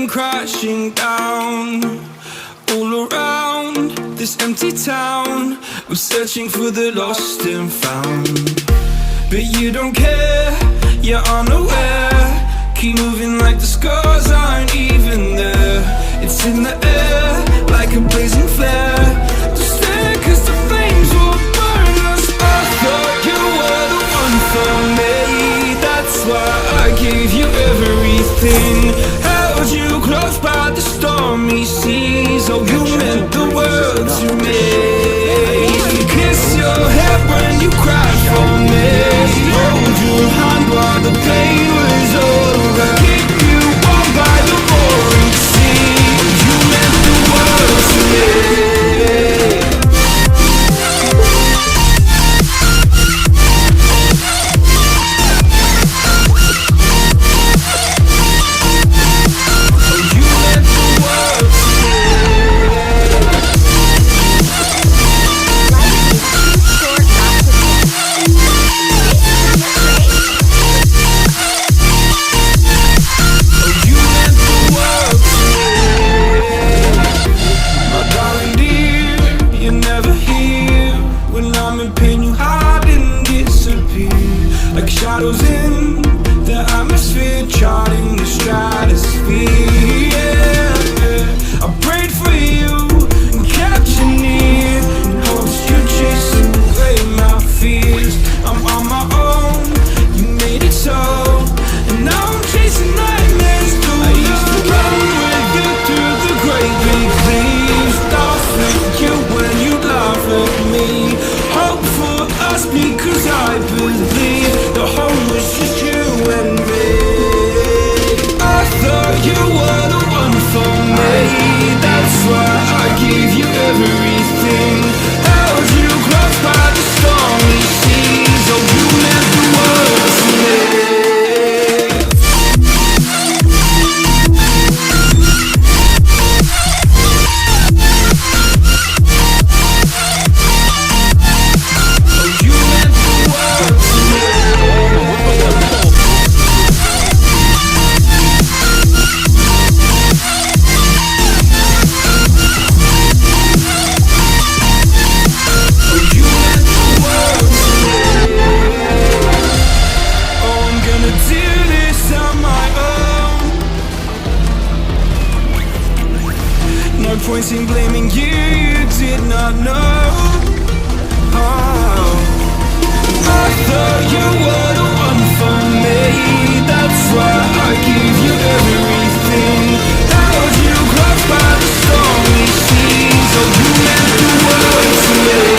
crashing down all around this empty town. I'm searching for the lost and found, but you don't care, you're unaware. Keep moving like the scars aren't even there. It's in the air like a blazing flare. Just stare cause the flames will burn us. I thought you were the one for me. That's why I gave you everything. Held you close by the stormy seas. Oh, you meant the world to me. Kiss your head when you cried for me. Hold your hand while the pain was over. Keep you warm by the roaring sea. You meant the world to me. Shadows in the atmosphere, charting the stratosphere. Yeah. I prayed for you and kept you near, in hopes you'd chase away my fears. I'm on my own, you made it so, and now I'm chasing nightmares through. I used to run with you through the great big leaves. Laugh with you when you laugh at me. Hope for us because I believe the home was just you and me. I thought you were the one for me. That's why I gave you everything. Held you close by the stormy seas. Oh, you meant the world to me. Point in blaming you, you did not know. Oh, I thought you were the one for me. That's why I gave you everything. Held you close by the stormy seas. Oh, you meant the world to me.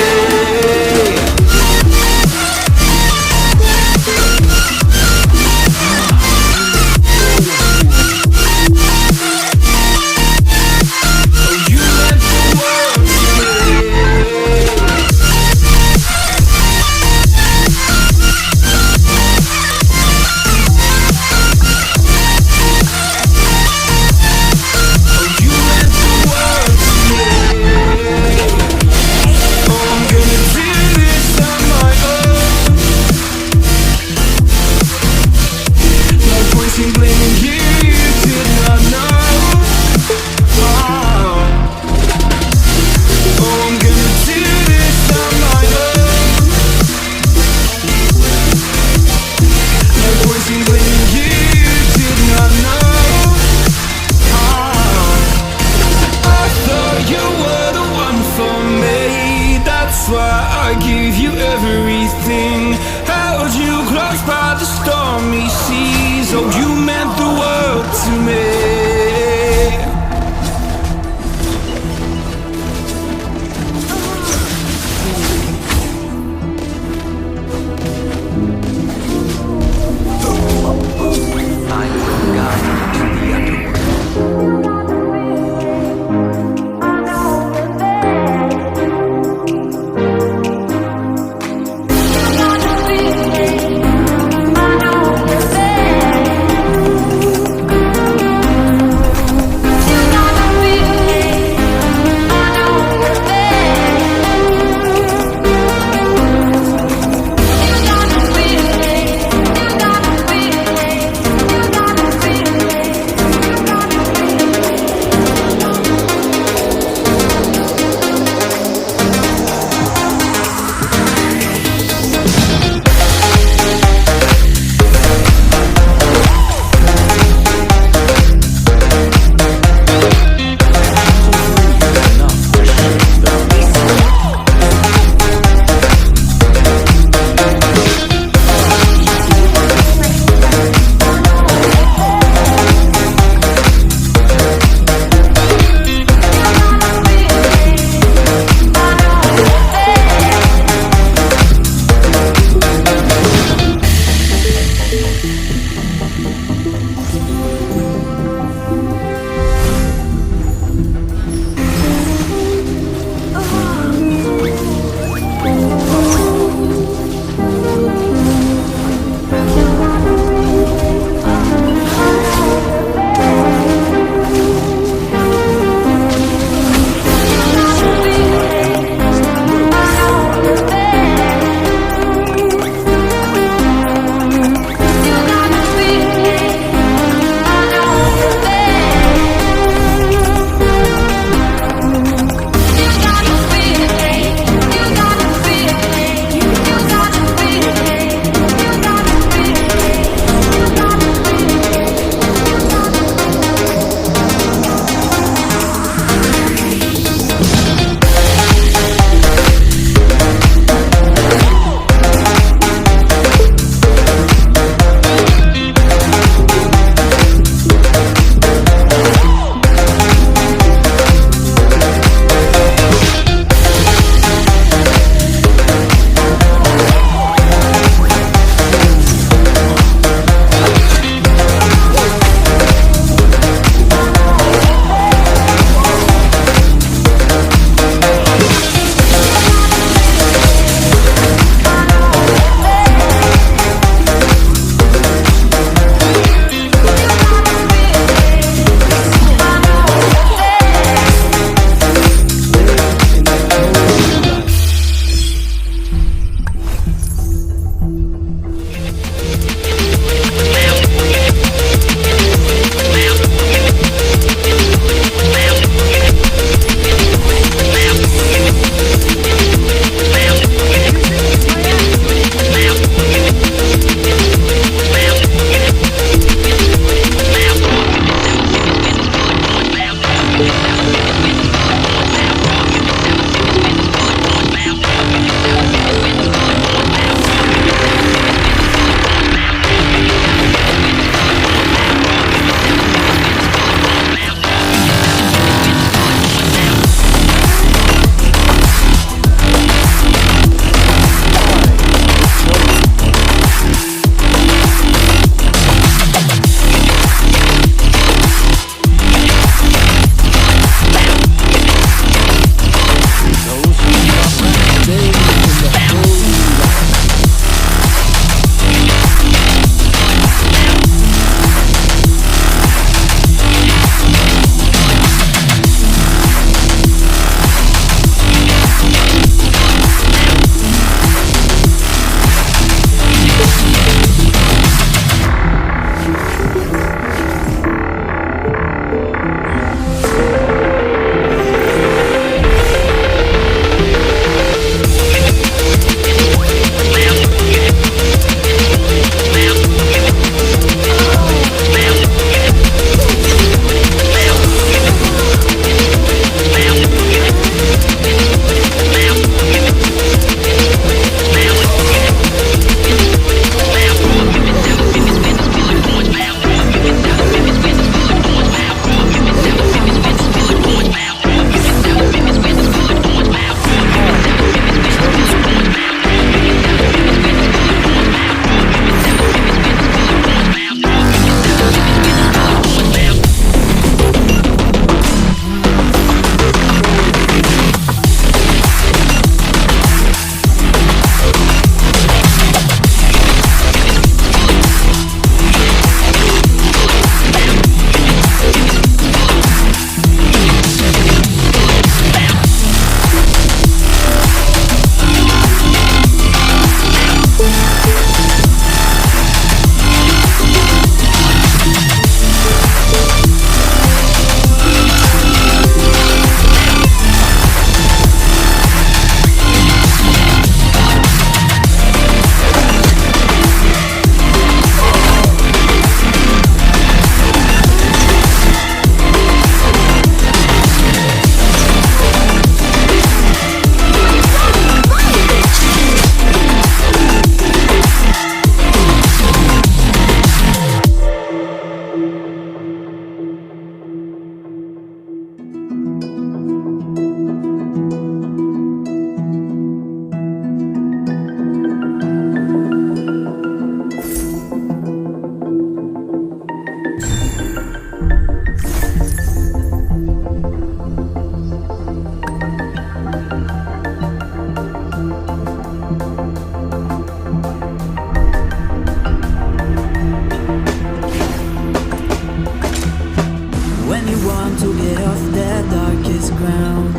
ground,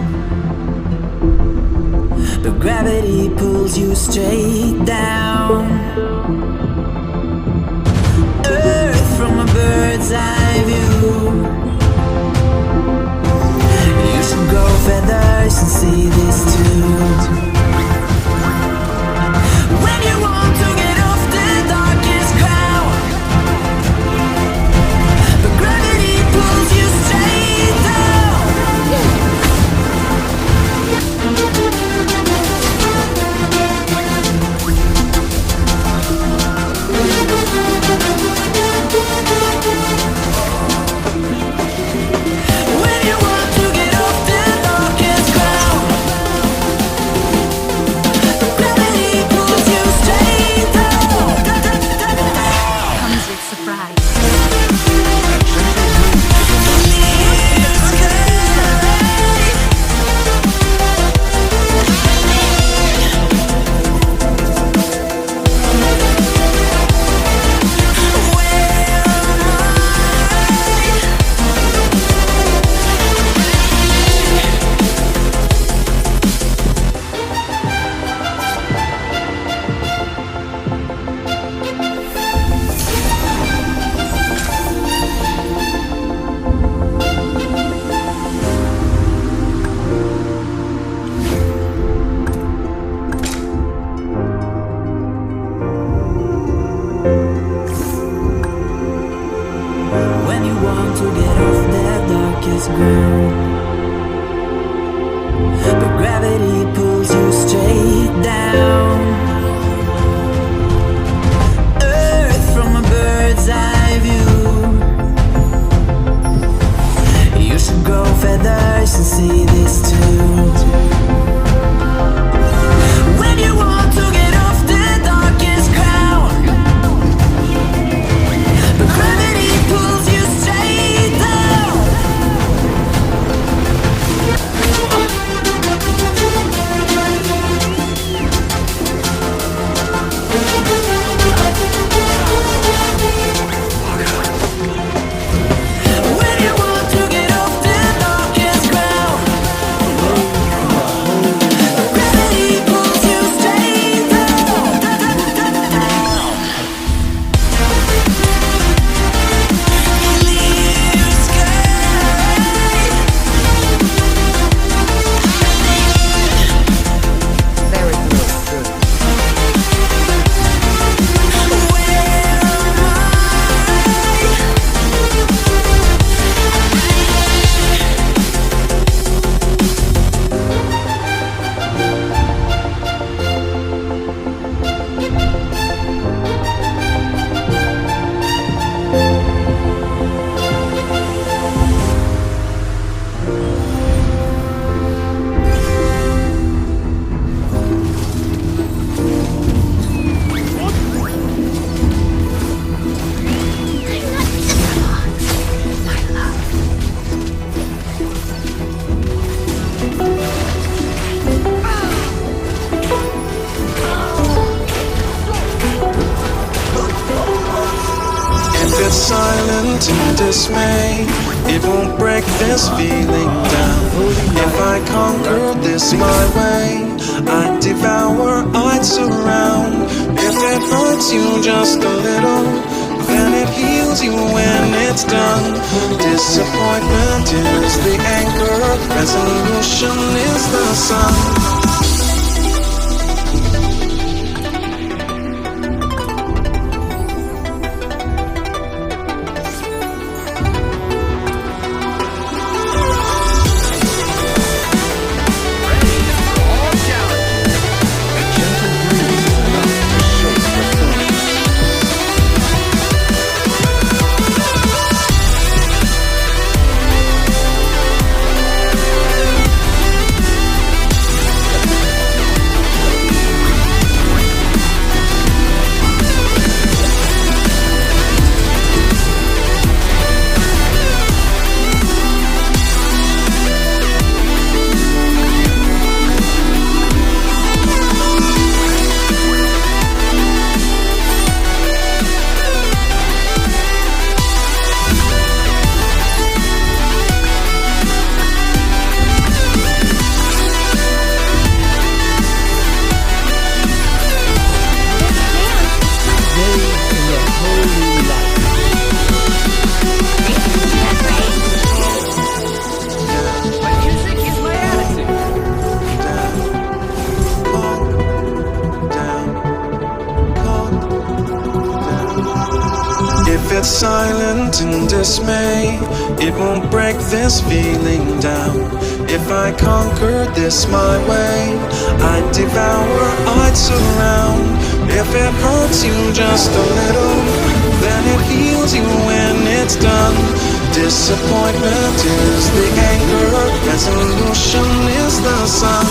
but gravity pulls you straight down. Earth from a bird's eye view. You should grow feathers and see this too. When you want to get off the darkest ground, but gravity pulls you straight down. When you want to get off the darkest ground, but gravity pulls you straight down. Comes with surprise. When you want to get off that darkest ground, but gravity pulls you straight down. Earth from a bird's eye view. You should grow feathers and see this too. When you want to get off the darkest ground, but gravity pulls you straight down. When you want to get off the darkest ground, gravity pulls you straight down. Clear sky. Very good. Where am I? If it's silent in dismay, it won't break this feeling down. If I conquer this my way, I'd devour, I'd surround. If it hurts you just a little, then it heals you when it's done. Disappointment is the anchor, resolution is the sun. silent in dismay. It won't break this feeling down. If I conquered this my way, I'd devour, I'd surround. If it hurts you just a little, then it heals you when it's done. Disappointment is the anger, resolution is the sun.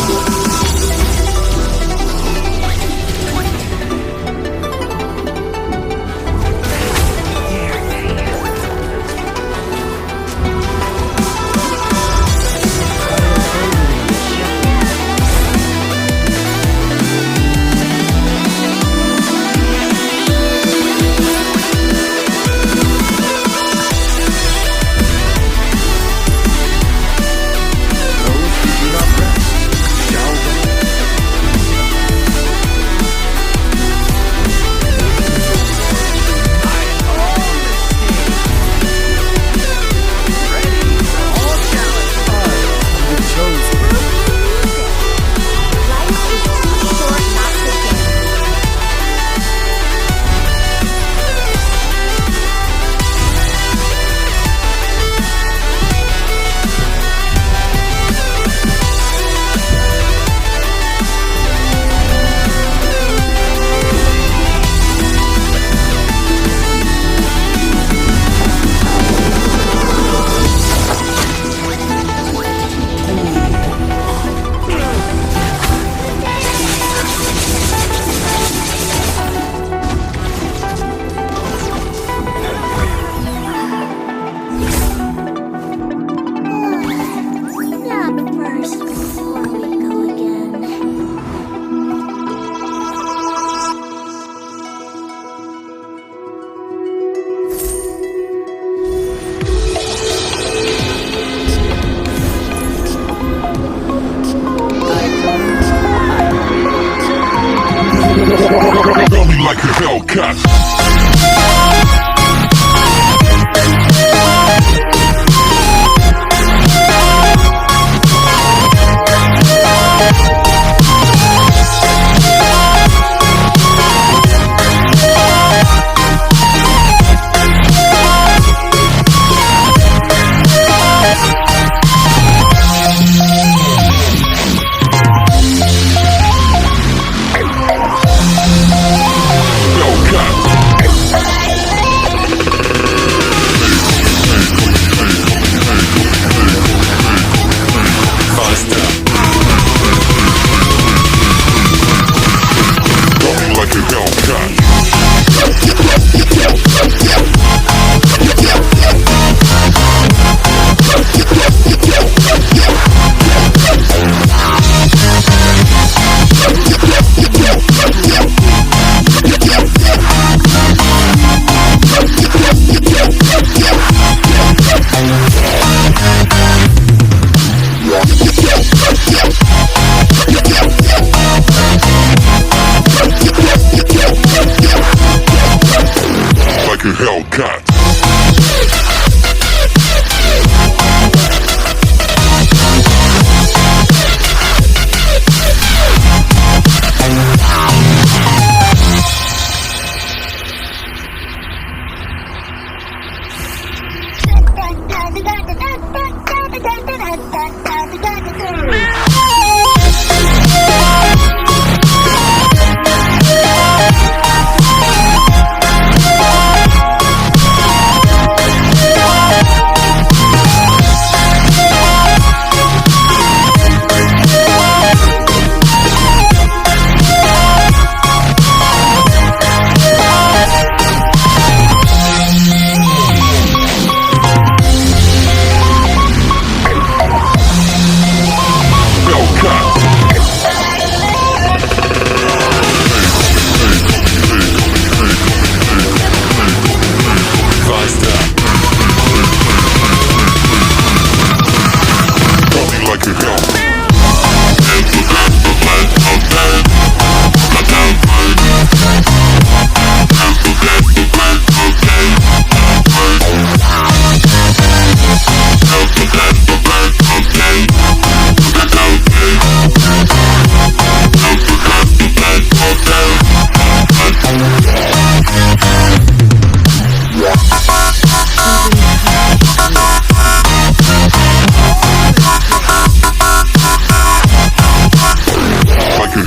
Like a Hellcat.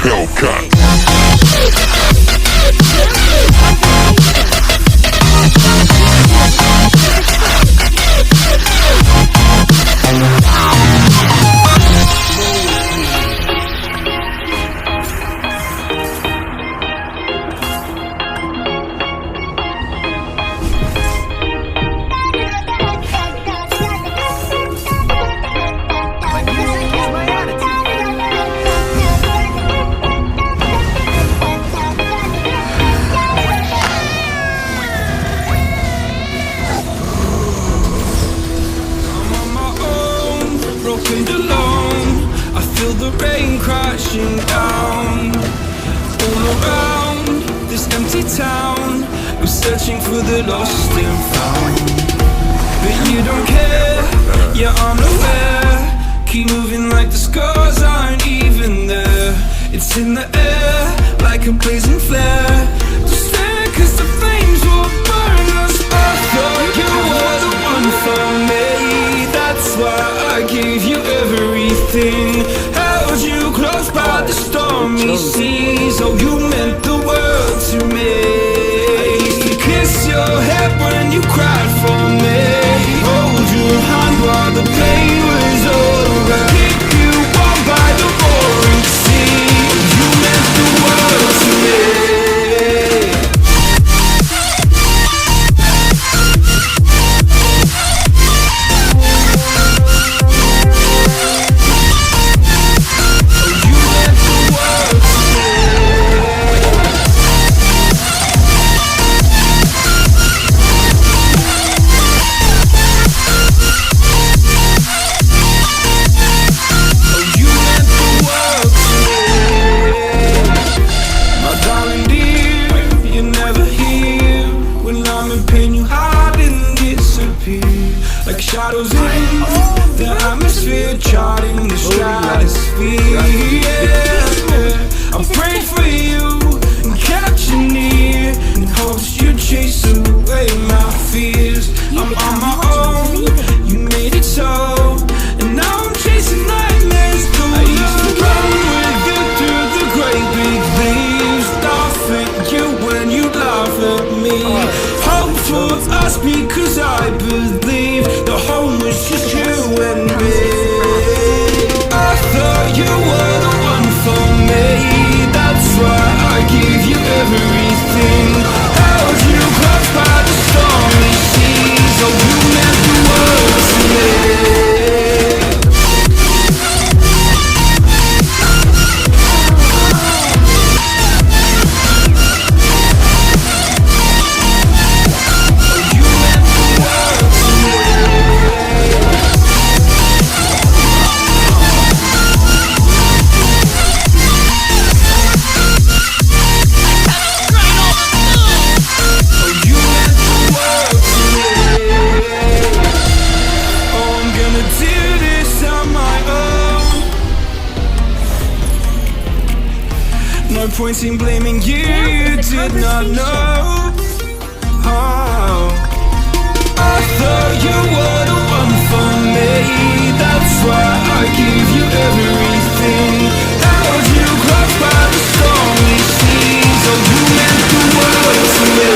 Hellcat. Broken alone, I feel the rain crashing down. All around this empty town, I'm searching for the lost and found. But you don't care, you're unaware. Keep moving like the scars aren't even there. It's in the air, like a blazing flare. Just stare, cause the flames will burn us. I thought you were the one for me. That's why I gave you everything. Held you close by the stormy seas. Oh, you meant the world to me. I used to kiss your head when you cried for me. Hold your hand while the pain was over. Keep you warm by the roaring sea. You meant the world to me. Like shadows in the atmosphere, charting the stratosphere. Yeah. I prayed for you and kept you near, in hopes you'd chase away my fears. I'm on my own, you made it so, and now I'm chasing nightmares through. I used to run with you through the great big leaves, laugh at you when you laugh at me. Hope for us because I believe the home was just you and me. I thought you were the one for me. That's why I gave you everything. Held you close by the stormy seas. Oh, you meant the world to me. No point in blaming you, you did not know. Oh, I thought you were the one for me. That's why I gave you everything. Held you close by the stormy seas. Oh, you meant the world to me.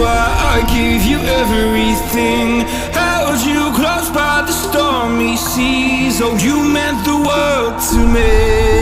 I gave you everything. Held you close by the stormy seas. Oh, you meant the world to me.